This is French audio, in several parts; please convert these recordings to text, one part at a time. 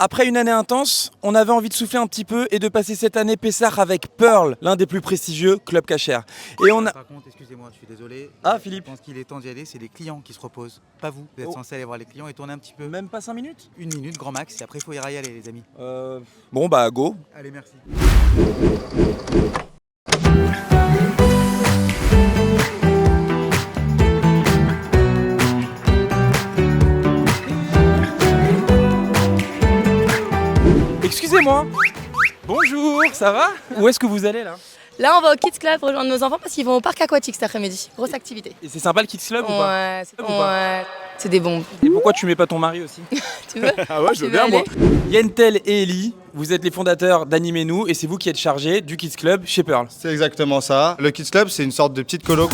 Après une année intense, on avait envie de souffler un petit peu et de passer cette année Pessah avec Pearl, l'un des plus prestigieux clubs cachers. Et on a... Par contre, excusez-moi, je suis désolé. Ah Philippe. Je pense qu'il est temps d'y aller, c'est les clients qui se reposent, pas vous. Vous êtes censé aller voir les clients et tourner un petit peu. Même pas 5 minutes? 1 minute, grand max, et après il faut y aller les amis. Bon bah go. Allez, merci. Excusez-moi. Bonjour, ça va? Où est-ce que vous allez là? Là, on va au Kids Club rejoindre nos enfants parce qu'ils vont au parc aquatique cet après-midi. Grosse activité. Et c'est sympa le Kids Club ou pas? Ouais, c'est des bombes. Et pourquoi tu mets pas ton mari aussi? Tu veux? Ah ouais, je Tu veux veux bien moi. Yentel et Ellie, vous êtes les fondateurs d'Animez-nous et c'est vous qui êtes chargés du Kids Club chez Pearl. C'est exactement ça. Le Kids Club, c'est une sorte de petite colo.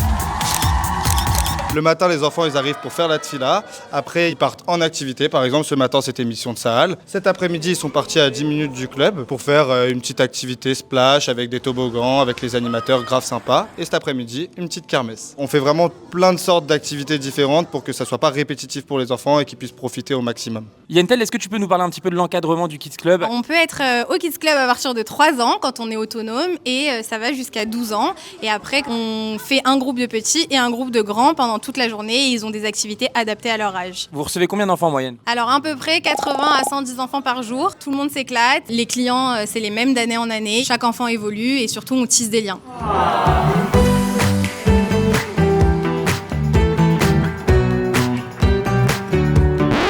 Le matin, les enfants, ils arrivent pour faire la tfila. Après, ils partent en activité. Par exemple, ce matin, c'était mission de Sahal. Cet après-midi, ils sont partis à 10 minutes du club pour faire une petite activité splash avec des toboggans, avec les animateurs, grave sympa. Et cet après-midi, une petite kermesse. On fait vraiment plein de sortes d'activités différentes pour que ça soit pas répétitif pour les enfants et qu'ils puissent profiter au maximum. Yentel, est-ce que tu peux nous parler un petit peu de l'encadrement du Kids Club? On peut être au Kids Club à partir de 3 ans quand on est autonome et ça va jusqu'à 12 ans. Et après, on fait un groupe de petits et un groupe de grands pendant toute la journée et ils ont des activités adaptées à leur âge. Vous recevez combien d'enfants en moyenne? Alors à peu près 80 à 110 enfants par jour, tout le monde s'éclate. Les clients, c'est les mêmes d'année en année. Chaque enfant évolue et surtout on tisse des liens.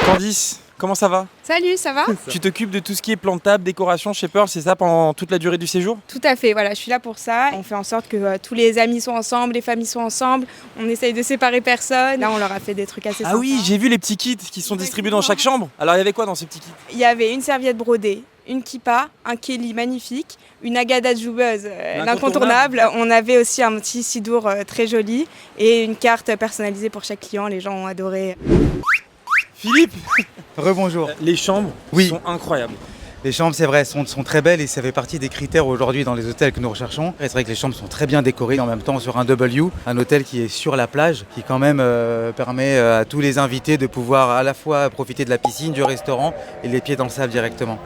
Candice, comment ça va? Salut, ça va? Tu t'occupes de tout ce qui est plantable, décoration chez Pearl, c'est ça pendant toute la durée du séjour? Tout à fait, voilà, je suis là pour ça. On fait en sorte que tous les amis soient ensemble, les familles soient ensemble. On essaye de séparer personne. Là, on leur a fait des trucs assez sympas. Ah oui, j'ai vu les petits kits qui sont distribués dans chaque chambre. Alors il y avait quoi dans ces petits kits? Il y avait une serviette brodée, une kippa, un kéli magnifique, une agada de joueuse, l'incontournable. On avait aussi un petit sidour très joli et une carte personnalisée pour chaque client. Les gens ont adoré. Philippe, Rebonjour. les chambres Oui. sont incroyables. Les chambres, c'est vrai, sont très belles et ça fait partie des critères aujourd'hui dans les hôtels que nous recherchons. Et c'est vrai que les chambres sont très bien décorées en même temps sur un W, un hôtel qui est sur la plage, qui quand même permet à tous les invités de pouvoir à la fois profiter de la piscine, du restaurant et les pieds dans le sable directement.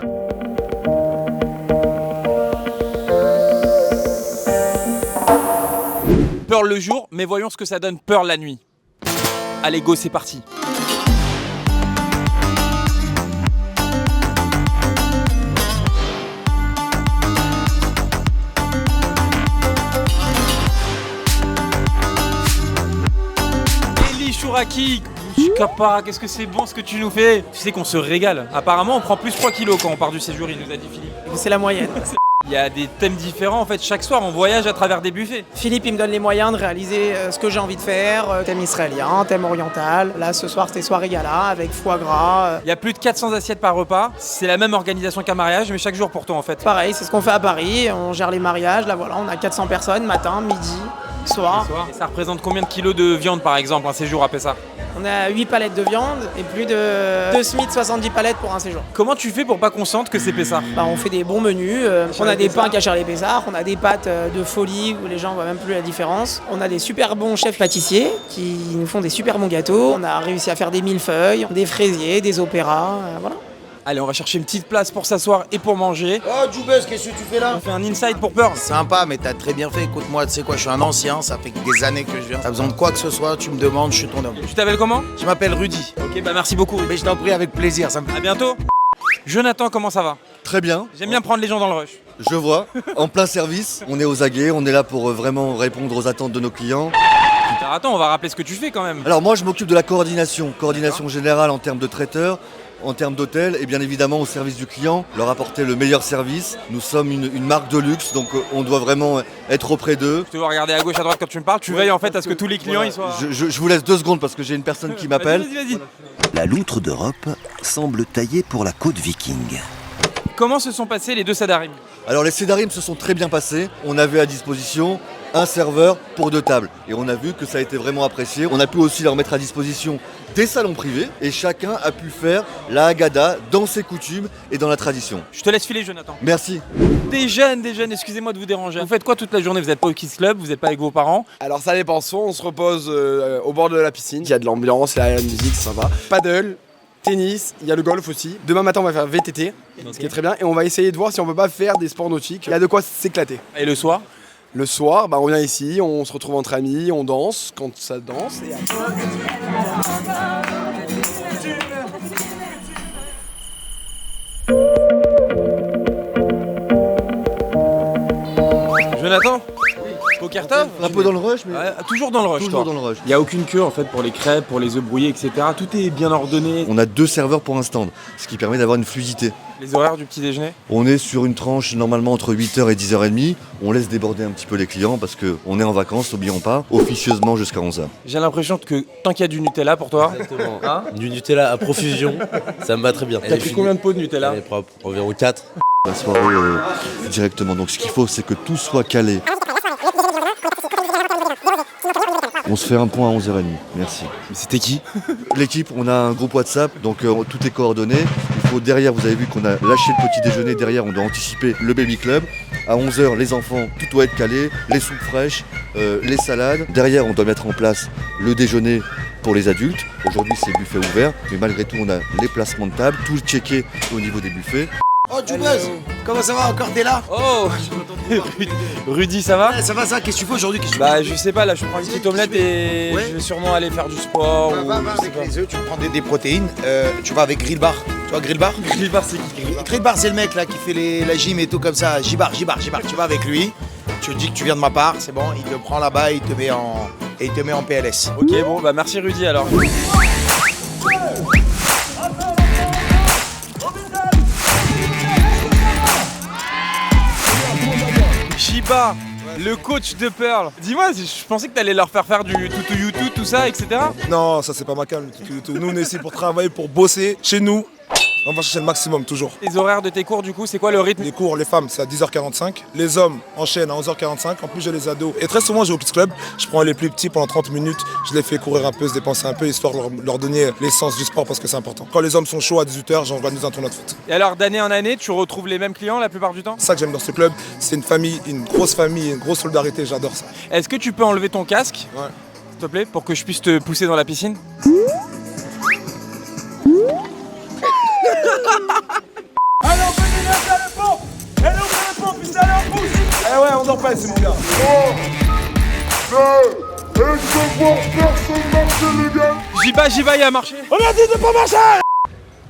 Pearl le jour, mais voyons ce que ça donne Pearl la nuit. Allez go, c'est parti. Ellie Chouraki, Chikapa, qu'est-ce que c'est bon ce que tu nous fais. Tu sais qu'on se régale. Apparemment, on prend plus 3 kilos quand on part du séjour, il nous a dit Philippe. C'est la moyenne. Il y a des thèmes différents en fait, chaque soir on voyage à travers des buffets. Philippe, il me donne les moyens de réaliser ce que j'ai envie de faire, thème israélien, thème oriental. Là, ce soir, c'était soirée gala avec foie gras. Il y a plus de 400 assiettes par repas, c'est la même organisation qu'un mariage mais chaque jour pour toi en fait. Pareil, c'est ce qu'on fait à Paris, on gère les mariages. Là, voilà, on a 400 personnes, matin, midi, soir. Et ça représente combien de kilos de viande par exemple un séjour à Pessah? On a 8 palettes de viande et plus de 2 SMIC 70 palettes pour un séjour. Comment tu fais pour pas qu'on sente que c'est Pessah? On fait des bons menus, on a des pains cachés les Pessah, on a des pâtes de folie où les gens voient même plus la différence. On a des super bons chefs pâtissiers qui nous font des super bons gâteaux. On a réussi à faire des millefeuilles, des fraisiers, des opéras, voilà. Allez, on va chercher une petite place pour s'asseoir et pour manger. Oh Djoubès, qu'est-ce que tu fais là? On fait un inside pour Pearl. Sympa, mais t'as très bien fait. Écoute-moi, tu sais quoi, je suis un ancien, ça fait des années que je viens. T'as besoin de quoi que ce soit, tu me demandes, je suis ton homme. Tu t'appelles comment? Je m'appelle Rudy. Ok, bah merci beaucoup. Mais je t'en prie, avec plaisir, ça me fait. À bientôt. Jonathan, comment ça va? Très bien, J'aime bien prendre les gens dans le rush. je vois. En plein service, on est aux aguets, on est là pour vraiment répondre aux attentes de nos clients. Alors, attends, on va rappeler ce que tu fais quand même. Alors moi, je m'occupe de la coordination générale en termes de traiteurs, en termes d'hôtel et bien évidemment au service du client, leur apporter le meilleur service. Nous sommes une marque de luxe, donc on doit vraiment être auprès d'eux. Tu dois regarder à gauche, à droite quand tu me parles. Tu veilles en fait à ce que tous les clients ils soient. Je vous laisse 2 secondes parce que j'ai une personne qui m'appelle. Vas-y. La loutre d'Europe semble taillée pour la côte viking. Comment se sont passés les 2 Sadarim? Alors les Cédarim se sont très bien passés. On avait à disposition un serveur pour 2 tables. Et on a vu que ça a été vraiment apprécié. On a pu aussi leur mettre à disposition des salons privés et chacun a pu faire la Haggadah dans ses coutumes et dans la tradition. Je te laisse filer Jonathan. Merci. Des jeunes, excusez-moi de vous déranger. Vous faites quoi toute la journée? Vous n'êtes pas au Kids Club, vous n'êtes pas avec vos parents? Alors ça dépend, soit on se repose au bord de la piscine, il y a de l'ambiance, il y a la musique, c'est sympa. Paddle, tennis, il y a le golf aussi. Demain matin, on va faire VTT, ce qui est très bien. Et on va essayer de voir si on peut pas faire des sports nautiques. Il y a de quoi s'éclater. Et le soir? Le soir, on vient ici, on se retrouve entre amis, on danse quand ça danse. Et Jonathan? Poker Top? Un peu dans le rush, mais toujours dans le rush. toujours dans le rush. Il n'y a aucune queue en fait pour les crêpes, pour les œufs brouillés, etc. Tout est bien ordonné. On a 2 serveurs pour un stand, ce qui permet d'avoir une fluidité. Les horaires du petit déjeuner? On est sur une tranche normalement entre 8h et 10h30. On laisse déborder un petit peu les clients parce qu'on est en vacances, n'oublions pas, officieusement jusqu'à 11h. J'ai l'impression que tant qu'il y a du Nutella pour toi. Exactement. Du Nutella à profusion, ça me va très bien. T'as pris combien de pots de Nutella? Elle est propre, environ 4. La soirée directement. Donc ce qu'il faut, c'est que tout soit calé. On se fait un point à 11h30. Merci. Mais c'était qui? L'équipe, on a un groupe WhatsApp, donc tout est coordonné. Il faut derrière, vous avez vu qu'on a lâché le petit déjeuner. Derrière, on doit anticiper le baby club. À 11h, les enfants, tout doit être calé. Les soupes fraîches, les salades. Derrière, on doit mettre en place le déjeuner pour les adultes. Aujourd'hui, c'est buffet ouvert, mais malgré tout, on a les placements de table, tout checké au niveau des buffets. Oh, Jubuzz, comment ça va? Encore t'es là? Oh, Rudy, ça va? Ouais, ça va, ça? Qu'est-ce que tu fais aujourd'hui? Bah, je sais pas, là, je prends une petite omelette et je vais sûrement aller faire du sport. Va avec les œufs, tu prends des protéines, tu vas avec Grill Bar. Tu vois Grill Bar? Grill Bar, c'est qui? Grill Bar, c'est le mec là qui fait la gym et tout comme ça. J-Bar. Tu vas avec lui, tu dis que tu viens de ma part, c'est bon, il te prend là-bas et il te met en PLS. Ok, bon, bah merci Rudy alors. Shiba, le coach de Pearl. Dis-moi, je pensais que t'allais leur faire du toutou YouTube, tout ça, etc. Non, ça c'est pas ma cam, le toutou YouTube. Nous on est ici pour travailler, pour bosser chez nous. On va chercher le maximum toujours. Les horaires de tes cours du coup, c'est quoi le rythme? Les cours, les femmes c'est à 10h45. Les hommes enchaînent à 11h45. En plus j'ai les ados. Et très souvent j'ai au Kids Club, je prends les plus petits pendant 30 minutes. Je les fais courir un peu, se dépenser un peu, histoire de leur donner l'essence du sport parce que c'est important. Quand les hommes sont chauds à 18h, j'organise un tournoi de foot. Et alors d'année en année, tu retrouves les mêmes clients la plupart du temps? C'est ça que j'aime dans ce club, c'est une famille, une grosse solidarité, j'adore ça. Est-ce que tu peux enlever ton casque? Ouais. S'il te plaît, pour que je puisse te pousser dans la piscine? Allez, on peut venir faire le pont. Allez, on fait le pont, puis allez, on pousse. Eh ouais, on dort pas ici, mon gars. J'y vais, il a marché. On a dit de pas marcher.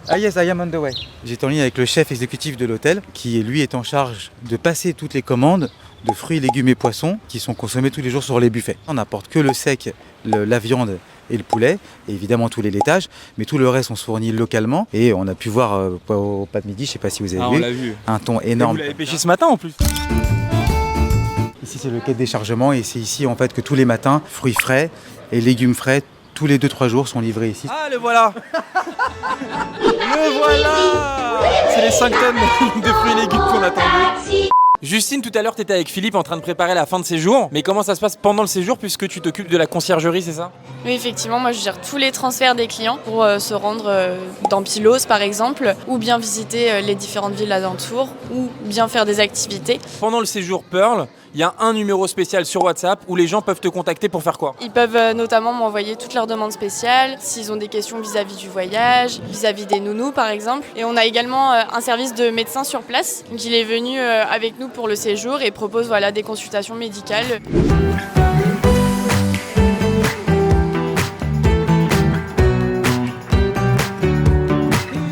Ah yes, I am on the way. J'étais en ligne avec le chef exécutif de l'hôtel qui lui est en charge de passer toutes les commandes de fruits, légumes et poissons qui sont consommés tous les jours sur les buffets. On n'apporte que le sec, la viande et le poulet, et évidemment tous les laitages, mais tout le reste on se fournit localement et on a pu voir au pas de midi, je sais pas si vous avez on l'a vu. un thon énorme. Vous l'avez pêché ce matin en plus. Ici c'est le quai de déchargement et c'est ici en fait que tous les matins, fruits frais et légumes frais, tous les 2-3 jours sont livrés ici. Ah, le voilà. Le voilà. C'est les 5 tonnes de fruits et légumes qu'on attendait. Justine, tout à l'heure, tu étais avec Philippe en train de préparer la fin de séjour. Mais comment ça se passe pendant le séjour puisque tu t'occupes de la conciergerie, c'est ça? Oui, effectivement, moi je gère tous les transferts des clients pour se rendre dans Pylos par exemple, ou bien visiter les différentes villes alentours, ou bien faire des activités. Pendant le séjour Pearl, il y a un numéro spécial sur WhatsApp où les gens peuvent te contacter pour faire quoi? Ils peuvent notamment m'envoyer toutes leurs demandes spéciales, s'ils ont des questions vis-à-vis du voyage, vis-à-vis des nounous par exemple. Et on a également un service de médecin sur place, donc il est venu avec nous pour le séjour et propose des consultations médicales.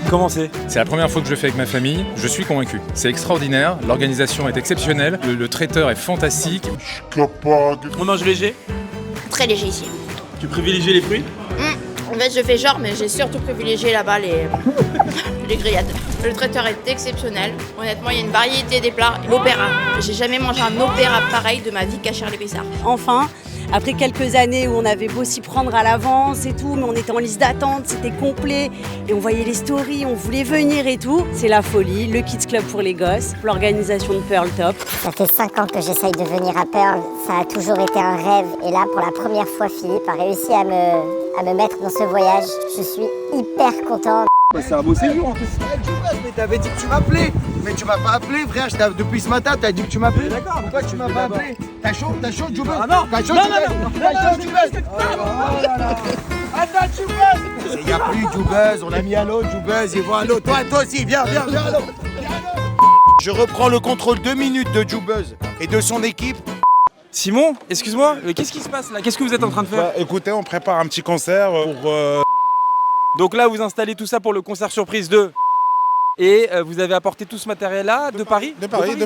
Comment c'est? C'est la première fois que je le fais avec ma famille, je suis convaincu. C'est extraordinaire, l'organisation est exceptionnelle, le traiteur est fantastique. On mange léger? Très léger ici. Tu privilégies les fruits? En fait, je fais genre, mais j'ai surtout privilégié là-bas les grillades. Le traiteur est exceptionnel. Honnêtement, il y a une variété des plats. L'opéra. J'ai jamais mangé un opéra pareil de ma vie qu'à Charles-Pessard. Enfin, après quelques années où on avait beau s'y prendre à l'avance et tout, mais on était en liste d'attente, c'était complet, et on voyait les stories, on voulait venir et tout. C'est la folie, le Kids Club pour les gosses, l'organisation de Pearl top. Ça fait 5 ans que j'essaye de venir à Pearl, ça a toujours été un rêve, et là pour la première fois Philippe a réussi à me mettre dans ce voyage. Je suis hyper contente. C'est un beau séjour en plus. Mais t'avais dit que tu m'appelais. Mais tu m'as pas appelé, frère. Depuis ce matin, t'as dit que tu m'appelais. D'accord. Pourquoi tu m'as pas appelé? T'as chaud, Joubez? Ah non. T'as chaud, Joubez? Attends, Joubez. Il n'y a plus Joubez, on a mis à l'autre, Joubez, il voit à l'autre. Toi aussi, viens à l'autre. Je reprends le contrôle 2 minutes de Joubez et de son équipe. Simon, excuse-moi, qu'est-ce qui se passe là? Qu'est-ce que vous êtes en train de faire? Écoutez, on prépare un petit concert pour... Donc là, vous installez tout ça pour le concert surprise 2. Et vous avez apporté tout ce matériel-là de Paris? De Paris.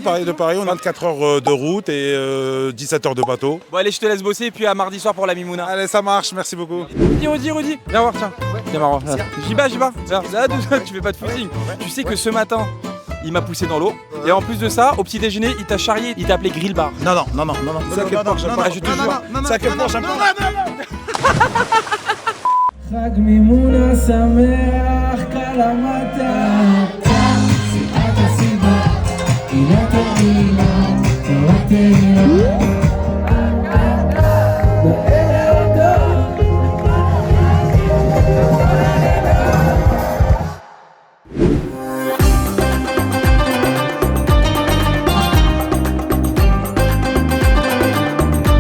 On a 24 heures de route et 17 heures de bateau. Bon allez, je te laisse bosser et puis à mardi soir pour la Mimouna. Allez, ça marche, merci beaucoup. Rudy, viens voir, tiens. Viens voir. J'y bats. Là, tu fais pas de footing. Tu sais que ce matin, il m'a poussé dans l'eau. Et en plus de ça, au petit déjeuner, il t'a charrié, il t'a appelé Grill Bar. Non. Ça que Porsche, je te jure. Ça que Porsche, חג מימונה שמח קלמתה שיעת הסיבה הנה תבינה תורתנו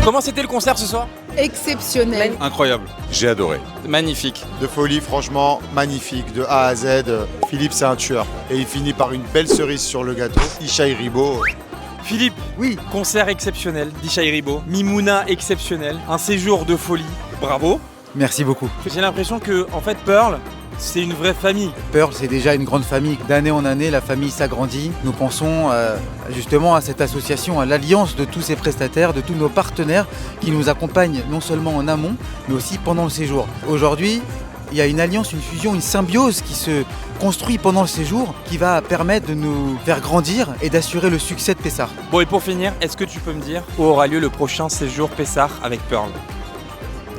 Comment c'était le concert ce soir? Exceptionnel. Incroyable. J'ai adoré. Magnifique. De folie, franchement, magnifique, de A à Z. Philippe, c'est un tueur. Et il finit par une belle cerise sur le gâteau. Ishaï Ribo. Philippe, oui, concert exceptionnel d'Ishaï Ribo, Mimouna exceptionnel, un séjour de folie. Bravo. Merci beaucoup. J'ai l'impression que, en fait, Pearl, c'est une vraie famille. Pearl, c'est déjà une grande famille. D'année en année, la famille s'agrandit. Nous pensons justement à cette association, à l'alliance de tous ces prestataires, de tous nos partenaires qui nous accompagnent non seulement en amont, mais aussi pendant le séjour. Aujourd'hui, il y a une alliance, une fusion, une symbiose qui se construit pendant le séjour qui va permettre de nous faire grandir et d'assurer le succès de Pessard. Bon, et pour finir, est-ce que tu peux me dire où aura lieu le prochain séjour Pessard avec Pearl?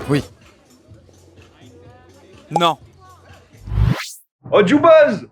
Oui. Non. Oh, Joubez,